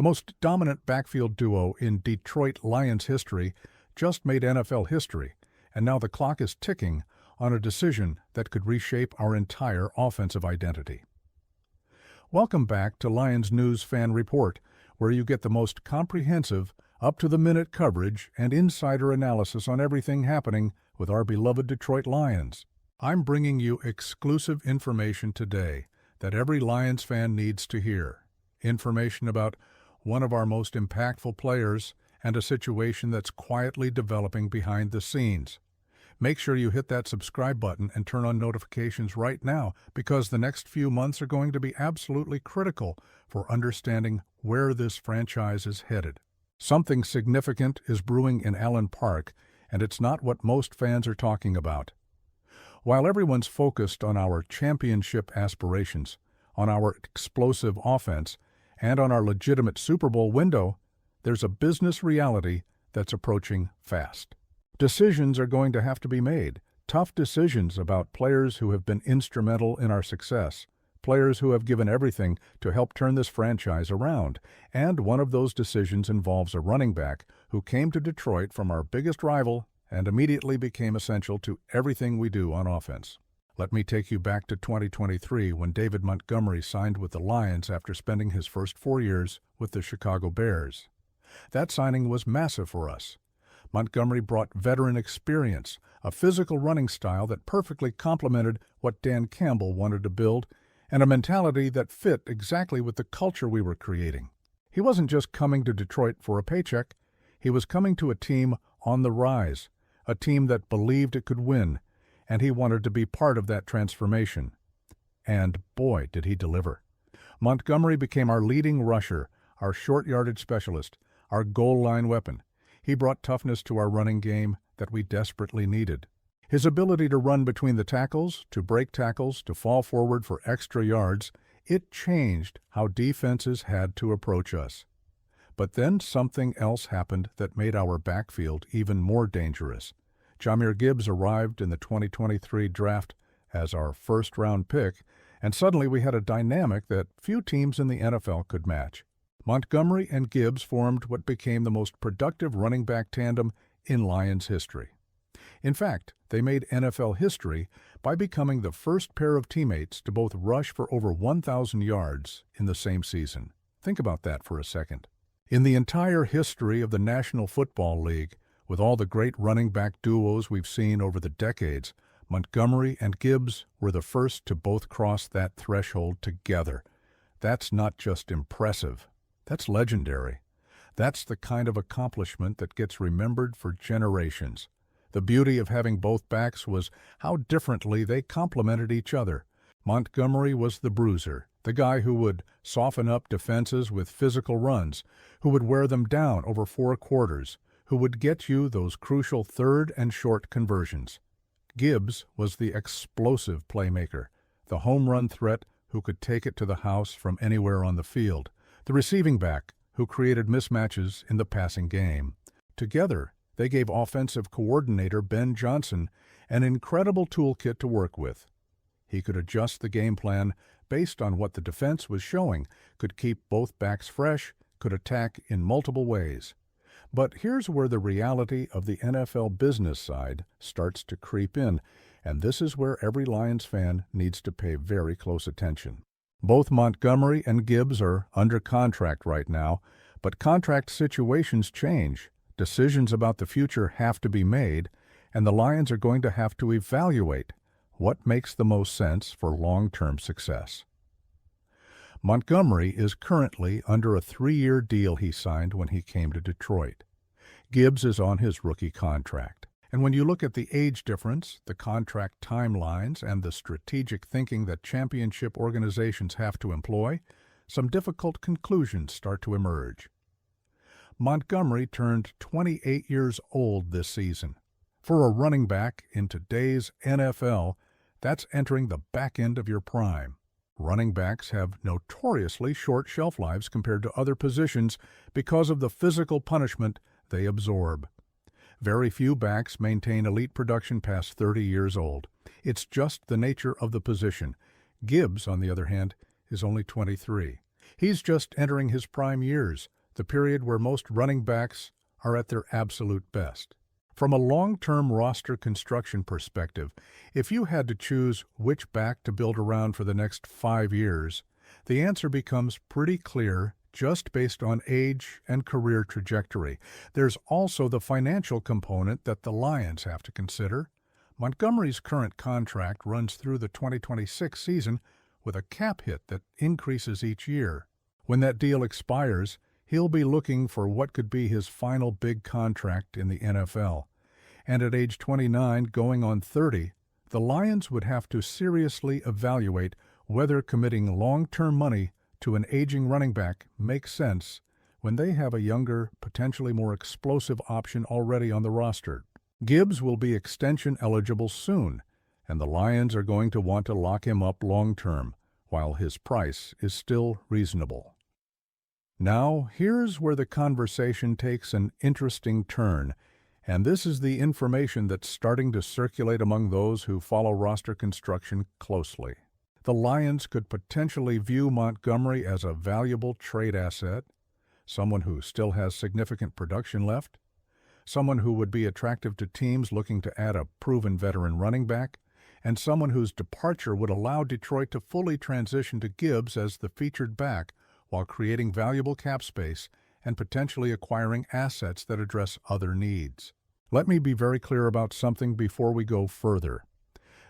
The most dominant backfield duo in Detroit Lions history just made NFL history, and now the clock is ticking on a decision that could reshape our entire offensive identity. Welcome back to Lions News Fan Report, where you get the most comprehensive, up-to-the-minute coverage and insider analysis on everything happening with our beloved Detroit Lions. I'm bringing you exclusive information today that every Lions fan needs to hear. Information about one of our most impactful players and a situation that's quietly developing behind the scenes. Make sure you hit that subscribe button and turn on notifications right now, because the next few months are going to be absolutely critical for understanding where this franchise is headed. Something significant is brewing in Allen Park, and it's not what most fans are talking about. While everyone's focused on our championship aspirations, on our explosive offense, and on our legitimate Super Bowl window, there's a business reality that's approaching fast. Decisions are going to have to be made, tough decisions about players who have been instrumental in our success, players who have given everything to help turn this franchise around, and one of those decisions involves a running back who came to Detroit from our biggest rival and immediately became essential to everything we do on offense. Let me take you back to 2023 when David Montgomery signed with the Lions after spending his first 4 years with the Chicago Bears. That signing was massive for us. Montgomery brought veteran experience, a physical running style that perfectly complemented what Dan Campbell wanted to build, and a mentality that fit exactly with the culture we were creating. He wasn't just coming to Detroit for a paycheck. He was coming to a team on the rise, a team that believed it could win, and he wanted to be part of that transformation. And boy, did he deliver. Montgomery became our leading rusher, our short yardage specialist, our goal line weapon. He brought toughness to our running game that we desperately needed. His ability to run between the tackles, to break tackles, to fall forward for extra yards, it changed how defenses had to approach us. But then something else happened that made our backfield even more dangerous. Jahmyr Gibbs arrived in the 2023 draft as our first-round pick, and suddenly we had a dynamic that few teams in the NFL could match. Montgomery and Gibbs formed what became the most productive running back tandem in Lions history. In fact, they made NFL history by becoming the first pair of teammates to both rush for over 1,000 yards in the same season. Think about that for a second. In the entire history of the National Football League, with all the great running back duos we've seen over the decades, Montgomery and Gibbs were the first to both cross that threshold together. That's not just impressive. That's legendary. That's the kind of accomplishment that gets remembered for generations. The beauty of having both backs was how differently they complemented each other. Montgomery was the bruiser, the guy who would soften up defenses with physical runs, who would wear them down over 4 quarters, who would get you those crucial third and short conversions. Gibbs was the explosive playmaker, the home run threat who could take it to the house from anywhere on the field, the receiving back who created mismatches in the passing game. Together, they gave offensive coordinator Ben Johnson an incredible toolkit to work with. He could adjust the game plan based on what the defense was showing, could keep both backs fresh, could attack in multiple ways. But here's where the reality of the NFL business side starts to creep in, and this is where every Lions fan needs to pay very close attention. Both Montgomery and Gibbs are under contract right now, but contract situations change. Decisions about the future have to be made, and the Lions are going to have to evaluate what makes the most sense for long-term success. Montgomery is currently under a 3-year deal he signed when he came to Detroit. Gibbs is on his rookie contract. And when you look at the age difference, the contract timelines, and the strategic thinking that championship organizations have to employ, some difficult conclusions start to emerge. Montgomery turned 28 years old this season. For a running back in today's NFL, that's entering the back end of your prime. Running backs have notoriously short shelf lives compared to other positions because of the physical punishment they absorb. Very few backs maintain elite production past 30 years old. It's just the nature of the position. Gibbs, on the other hand, is only 23. He's just entering his prime years, the period where most running backs are at their absolute best. From a long-term roster construction perspective, if you had to choose which back to build around for the next 5 years, the answer becomes pretty clear just based on age and career trajectory. There's also the financial component that the Lions have to consider. Montgomery's current contract runs through the 2026 season with a cap hit that increases each year. When that deal expires, he'll be looking for what could be his final big contract in the NFL. And at age 29, going on 30, the Lions would have to seriously evaluate whether committing long-term money to an aging running back makes sense when they have a younger, potentially more explosive option already on the roster. Gibbs will be extension eligible soon, and the Lions are going to want to lock him up long-term, while his price is still reasonable. Now, here's where the conversation takes an interesting turn, and this is the information that's starting to circulate among those who follow roster construction closely. The Lions could potentially view Montgomery as a valuable trade asset, someone who still has significant production left, someone who would be attractive to teams looking to add a proven veteran running back, and someone whose departure would allow Detroit to fully transition to Gibbs as the featured back while creating valuable cap space and potentially acquiring assets that address other needs. Let me be very clear about something before we go further.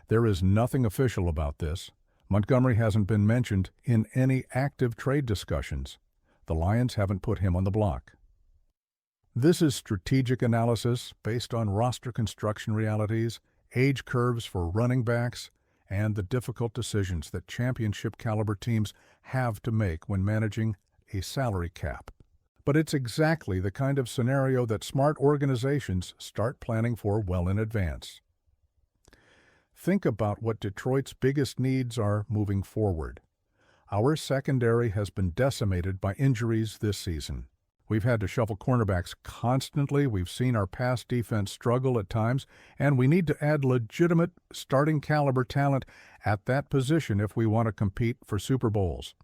There is nothing official about this. Montgomery hasn't been mentioned in any active trade discussions. The Lions haven't put him on the block. This is strategic analysis based on roster construction realities, age curves for running backs, and the difficult decisions that championship-caliber teams have to make when managing a salary cap. But it's exactly the kind of scenario that smart organizations start planning for well in advance. Think about what Detroit's biggest needs are moving forward. Our secondary has been decimated by injuries this season. We've had to shuffle cornerbacks constantly, we've seen our pass defense struggle at times, and we need to add legitimate starting caliber talent at that position if we want to compete for Super Bowls.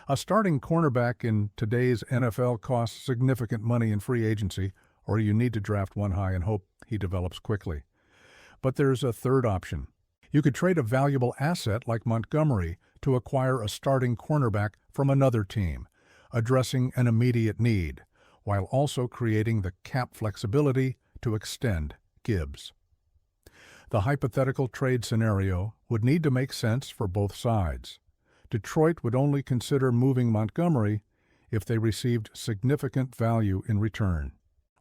A starting cornerback in today's NFL costs significant money in free agency, or you need to draft one high and hope he develops quickly. But there's a third option. You could trade a valuable asset like Montgomery to acquire a starting cornerback from another team, addressing an immediate need, while also creating the cap flexibility to extend Gibbs. The hypothetical trade scenario would need to make sense for both sides. Detroit would only consider moving Montgomery if they received significant value in return.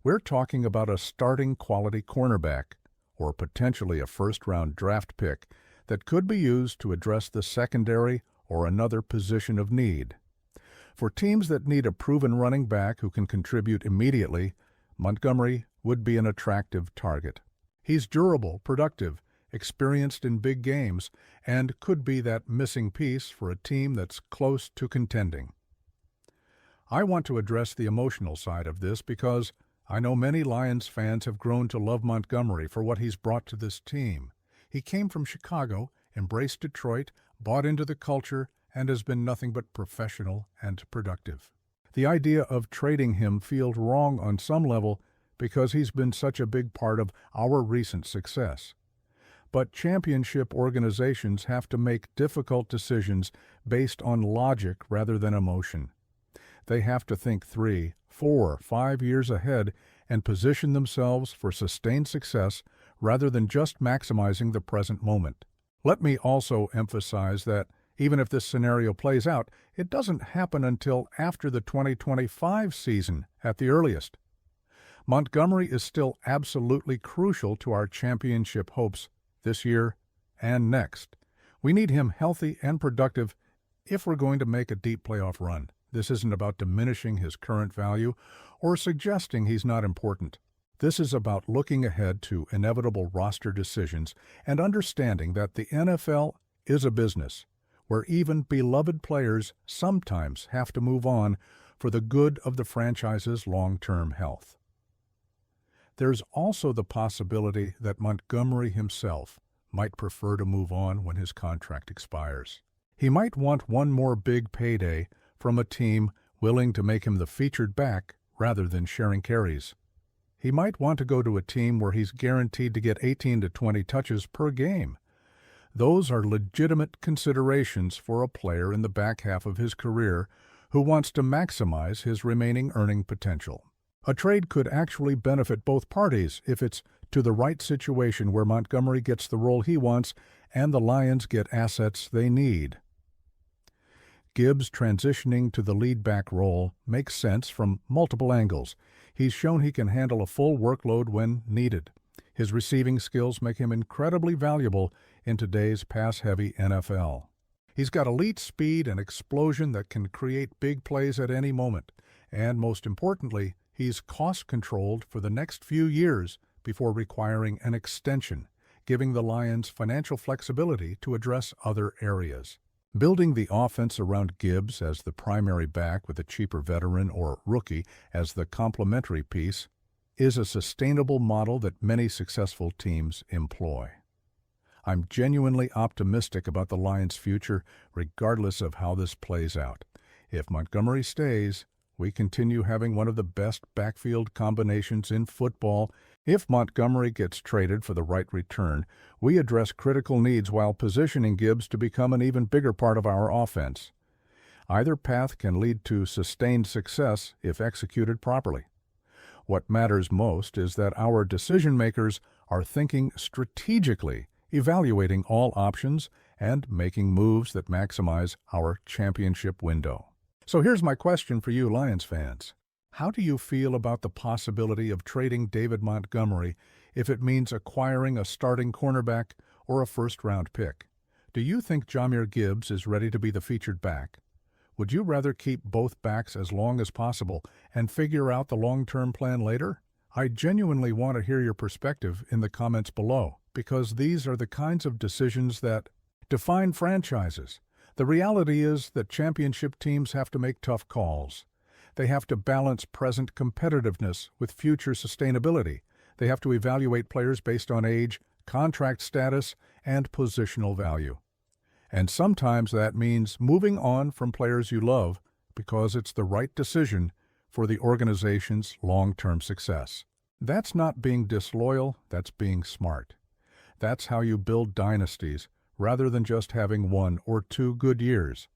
We're talking about a starting quality cornerback, or potentially a first-round draft pick, that could be used to address the secondary or another position of need. For teams that need a proven running back who can contribute immediately, Montgomery would be an attractive target. He's durable, productive, experienced in big games, and could be that missing piece for a team that's close to contending. I want to address the emotional side of this because I know many Lions fans have grown to love Montgomery for what he's brought to this team. He came from Chicago, embraced Detroit, bought into the culture, and has been nothing but professional and productive. The idea of trading him feels wrong on some level because he's been such a big part of our recent success. But championship organizations have to make difficult decisions based on logic rather than emotion. They have to think 3, 4, 5 years ahead and position themselves for sustained success rather than just maximizing the present moment. Let me also emphasize that even if this scenario plays out, it doesn't happen until after the 2025 season at the earliest. Montgomery is still absolutely crucial to our championship hopes this year and next. We need him healthy and productive if we're going to make a deep playoff run. This isn't about diminishing his current value or suggesting he's not important. This is about looking ahead to inevitable roster decisions and understanding that the NFL is a business where even beloved players sometimes have to move on for the good of the franchise's long-term health. There's also the possibility that Montgomery himself might prefer to move on when his contract expires. He might want one more big payday from a team willing to make him the featured back rather than sharing carries. He might want to go to a team where he's guaranteed to get 18 to 20 touches per game. Those are legitimate considerations for a player in the back half of his career who wants to maximize his remaining earning potential. A trade could actually benefit both parties if it's to the right situation where Montgomery gets the role he wants and the Lions get assets they need. Gibbs transitioning to the lead back role makes sense from multiple angles. He's shown he can handle a full workload when needed. His receiving skills make him incredibly valuable in today's pass-heavy NFL. He's got elite speed and explosion that can create big plays at any moment. And most importantly, he's cost-controlled for the next few years before requiring an extension, giving the Lions financial flexibility to address other areas. Building the offense around Gibbs as the primary back with a cheaper veteran or rookie as the complementary piece is a sustainable model that many successful teams employ. I'm genuinely optimistic about the Lions' future, regardless of how this plays out. If Montgomery stays, we continue having one of the best backfield combinations in football. If Montgomery gets traded for the right return, we address critical needs while positioning Gibbs to become an even bigger part of our offense. Either path can lead to sustained success if executed properly. What matters most is that our decision-makers are thinking strategically, evaluating all options, and making moves that maximize our championship window. So here's my question for you Lions fans. How do you feel about the possibility of trading David Montgomery if it means acquiring a starting cornerback or a first-round pick? Do you think Jahmyr Gibbs is ready to be the featured back? Would you rather keep both backs as long as possible and figure out the long-term plan later? I genuinely want to hear your perspective in the comments below, because these are the kinds of decisions that define franchises. The reality is that championship teams have to make tough calls. They have to balance present competitiveness with future sustainability. They have to evaluate players based on age, contract status, and positional value. And sometimes that means moving on from players you love because it's the right decision for the organization's long-term success. That's not being disloyal, that's being smart. That's how you build dynasties, rather than just having 1 or 2 good years.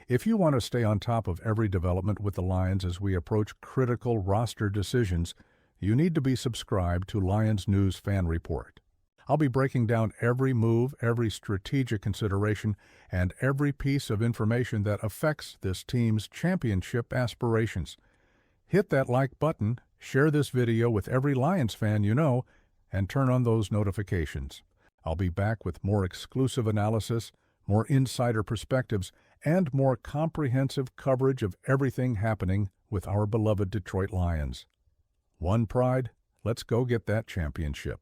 If you want to stay on top of every development with the Lions as we approach critical roster decisions, you need to be subscribed to Lions News Fan Report. I'll be breaking down every move, every strategic consideration, and every piece of information that affects this team's championship aspirations. Hit that like button, share this video with every Lions fan you know, and turn on those notifications. I'll be back with more exclusive analysis, more insider perspectives, and more comprehensive coverage of everything happening with our beloved Detroit Lions. One pride, let's go get that championship.